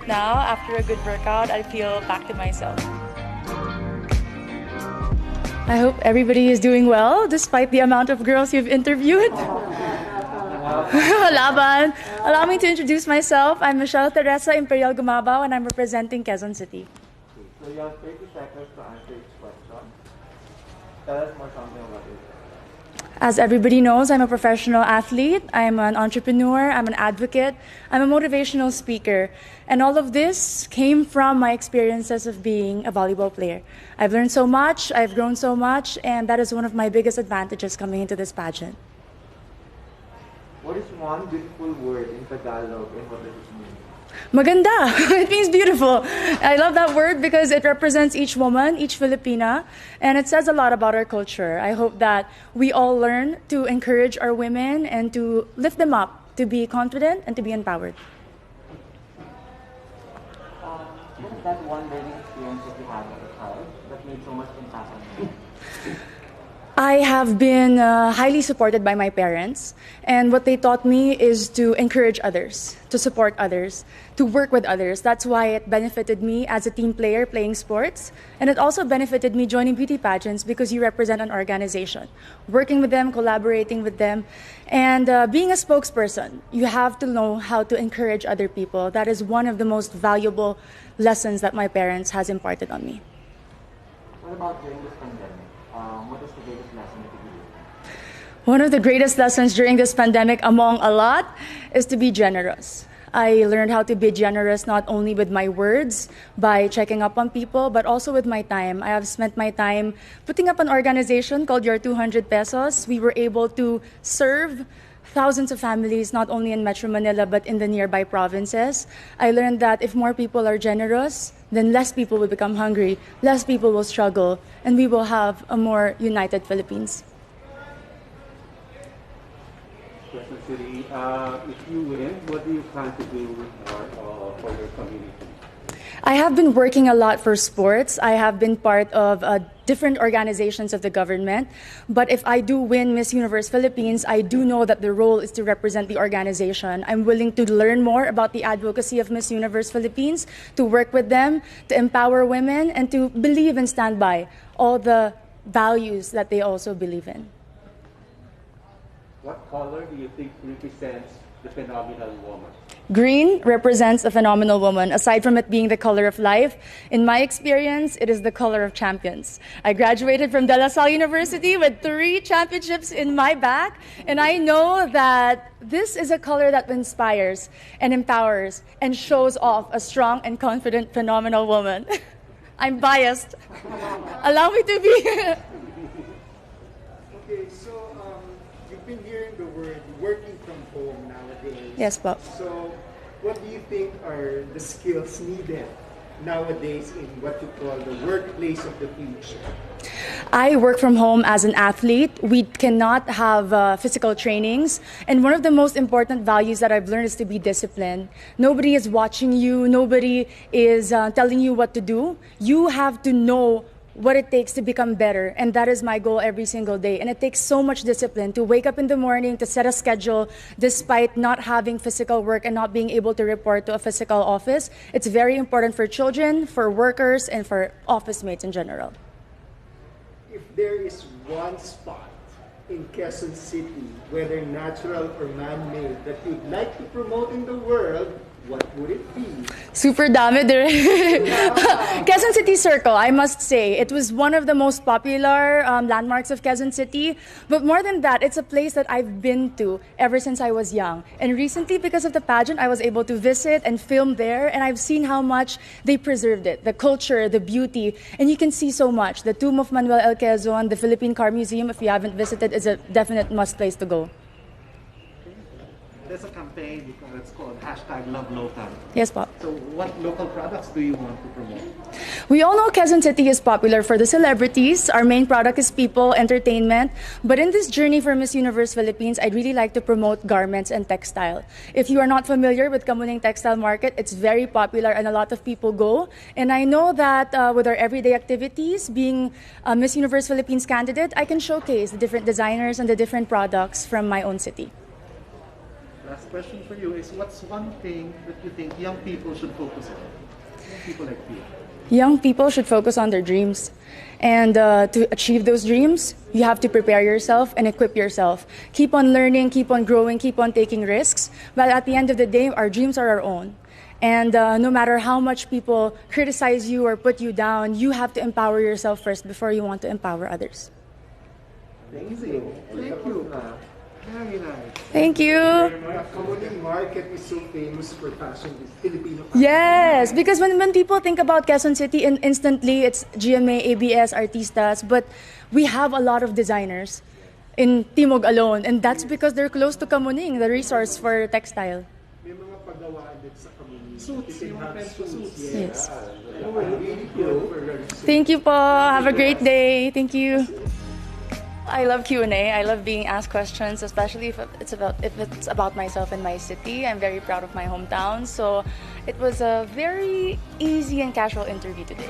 now, after a good workout, I feel back to myself. I hope everybody is doing well despite the amount of girls you've interviewed. Laban. Allow me to introduce myself. I'm Michele Teresa Imperial Gumabao and I'm representing Quezon City. So you have 30 seconds to answer each question. Tell us more something about it. As everybody knows, I'm a professional athlete, I'm an entrepreneur, I'm an advocate, I'm a motivational speaker. And all of this came from my experiences of being a volleyball player. I've learned so much, I've grown so much, and that is one of my biggest advantages coming into this pageant. What is one beautiful word in Tagalog and what does it mean? Maganda. It means beautiful. I love that word because it represents each woman, each Filipina, and it says a lot about our culture. I hope that we all learn to encourage our women and to lift them up, to be confident and to be empowered. What is that one learning experience that you had as a child that made so much impact on you? I have been highly supported by my parents, and what they taught me is to encourage others, to support others, to work with others. That's why it benefited me as a team player playing sports, and it also benefited me joining beauty pageants because you represent an organization. Working with them, collaborating with them, and being a spokesperson, you have to know how to encourage other people. That is one of the most valuable lessons that my parents has imparted on me. What about during this pandemic? What is the greatest lesson that you learned? One of the greatest lessons during this pandemic, among a lot, is to be generous. I learned how to be generous not only with my words, by checking up on people, but also with my time. I have spent my time putting up an organization called Your 200 Pesos. We were able to serve thousands of families, not only in Metro Manila, but in the nearby provinces. I learned that if more people are generous, then less people will become hungry, less people will struggle, and we will have a more united Philippines. Quezon City, if you win, what do you plan to do for your community? I have been working a lot for sports. I have been part of different organizations of the government. But if I do win Miss Universe Philippines, I do know that the role is to represent the organization. I'm willing to learn more about the advocacy of Miss Universe Philippines, to work with them, to empower women, and to believe and stand by all the values that they also believe in. What color do you think represents the phenomenal woman? Green represents a phenomenal woman. Aside from it being the color of life, in my experience, it is the color of champions. I graduated from De La Salle University with 3 championships in my back, and I know that this is a color that inspires and empowers and shows off a strong and confident, phenomenal woman. I'm biased. Allow me to be. Okay, so you've been hearing the word working from home nowadays. Yes, Bob. So what do you think are the skills needed nowadays in what you call the workplace of the future? I work from home as an athlete. We cannot have physical trainings. And one of the most important values that I've learned is to be disciplined. Nobody is watching you. Nobody is telling you what to do. You have to know what it takes to become better. And that is my goal every single day. And it takes so much discipline to wake up in the morning, to set a schedule, despite not having physical work and not being able to report to a physical office. It's very important for children, for workers, and for office mates in general. If there is one spot in Quezon City, whether natural or man-made, that you'd like to promote in the world, what would it be? Super dami dire. Quezon City Circle, I must say. It was one of the most popular landmarks of Quezon City. But more than that, it's a place that I've been to ever since I was young. And recently, because of the pageant, I was able to visit and film there. And I've seen how much they preserved it. The culture, the beauty. And you can see so much. The tomb of Manuel L. Quezon, the Philippine Car Museum, if you haven't visited, is a definite must place to go. There's a campaign, it's called #LoveLocal. Yes, Pop. So what local products do you want to promote? We all know Quezon City is popular for the celebrities. Our main product is people, entertainment. But in this journey for Miss Universe Philippines, I'd really like to promote garments and textile. If you are not familiar with Kamuning Textile Market, it's very popular and a lot of people go. And I know that with our everyday activities, being a Miss Universe Philippines candidate, I can showcase the different designers and the different products from my own city. Last question for you is, what's one thing that you think young people should focus on? Young people like you. Young people should focus on their dreams. And to achieve those dreams, you have to prepare yourself and equip yourself. Keep on learning, keep on growing, keep on taking risks. But at the end of the day, our dreams are our own. And no matter how much people criticize you or put you down, you have to empower yourself first before you want to empower others. Amazing. Thank you. Very nice. Thank you. The Kamuning market is so famous for fashion, Filipino fashion. Yes, because when people think about Quezon City, instantly it's GMA, ABS, Artistas, but we have a lot of designers in Timog alone, and that's because they're close to Kamuning, the resource for textile. May mga pagawaan din sa Kamuning. Suits, yung mga friends ko suits. Yes. Really good for your Thank you po. Have a great day. Thank you. I love Q&A. I love being asked questions, especially if it's about myself and my city. I'm very proud of my hometown, so it was a very easy and casual interview today.